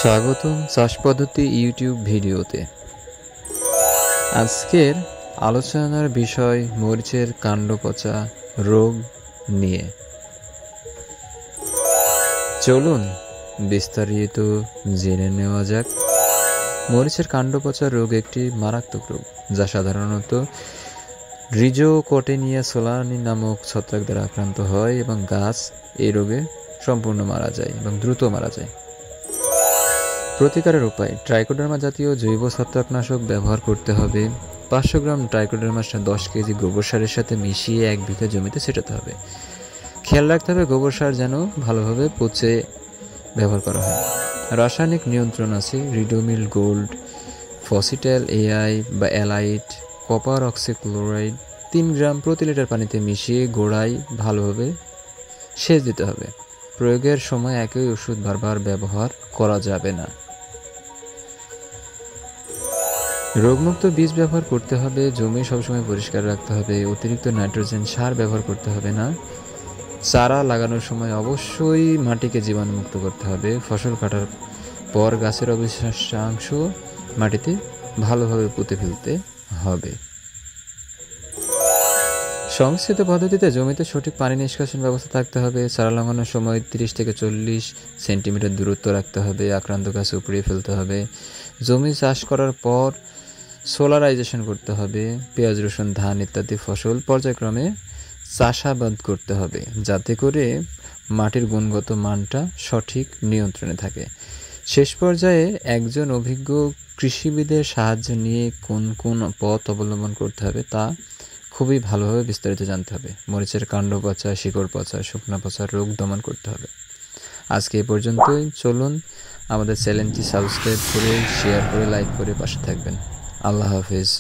স্বাগতম চাষ পদ্ধতি ইউটিউব ভিডিওতে। আজকের আলোচনার বিষয় মরিচের কাণ্ড পচা রোগ নিয়ে। চলুন বিস্তারিত জেনে নেওয়া যাক। মরিচের কাণ্ড পচা রোগ একটি মারাত্মক রোগ, যা সাধারণত রিজোকোটেনিয়া সোলানি নামক ছত্রাক দ্বারা আক্রান্ত হয় এবং গাছ এই রোগে সম্পূর্ণ মারা যায় এবং দ্রুত মারা যায়। প্রতিকারের উপায়: ট্রাইকোডার্মা জাতীয় জৈব ছত্রাকনাশক ব্যবহার করতে হবে। 500 গ্রাম ট্রাইকোডার্মা 10 কেজি গোবর সারের সাথে মিশিয়ে 1 বিঘা জমিতে ছেটাতে হবে। খেয়াল রাখতে হবে গোবর সার যেন ভালোভাবে পচে ব্যবহার করা হয়। রাসায়নিক নিয়ন্ত্রণ আছে রিডোমিল গোল্ড, ফসিটেল এআই বা অ্যালাইট, কপার অক্সিক্লোরাইড 3 গ্রাম প্রতি লিটার পানিতে মিশিয়ে গোড়ায় ভালোভাবে সেচ দিতে হবে। প্রয়োগের সময় একই ওষুধ বারবার ব্যবহার করা যাবে না। রোগমুক্ত বীজ ব্যবহার করতে হবে। জমি সবসময় পরিষ্কার রাখতে হবে। অতিরিক্ত নাইট্রোজেন সার ব্যবহার করতে হবে না। চারা লাগানোর সময় অবশ্যই মাটিকে জীবাণুমুক্ত করতে হবে। ফসল কাটার পর গাছের অবশিষ্টাংশ মাটিতে ভালোভাবে পুঁতে ফেলতে হবে। সংস্কৃত পদ্ধতিতে জমিতে সঠিক পানি নিষ্কাশন ব্যবস্থা থাকতে হবে। চারা লাগানোর সময় 30 থেকে 40 সেন্টিমিটার দূরত্ব রাখতে হবে। আক্রান্ত গাছ উপড়িয়ে ফেলতে হবে। জমি চাষ করার পর সোলারাইজেশন করতে হবে। পেঁয়াজ, রসুন, ধান ইত্যাদি ফসল পর্যায়ক্রমে চাষাবাদ করতে হবে, যাতে করে মাটির গুণগত মানটা সঠিক নিয়ন্ত্রণে থাকে। শেষ পর্যায়ে একজন অভিজ্ঞ কৃষিবিদের সাহায্য নিয়ে কোন কোন পথ অবলম্বন করতে হবে তা খুবই ভালোভাবে বিস্তারিত জানতে হবে। মরিচের কাণ্ড পচা, শিকড় পচা, শুকনা পচা রোগ দমন করতে হবে। আজকে এই পর্যন্তই। চলুন আমাদের চ্যানেলটি সাবস্ক্রাইব করে, শেয়ার করে, লাইক করে পাশে থাকবেন। আল্লাহ হাফেজ।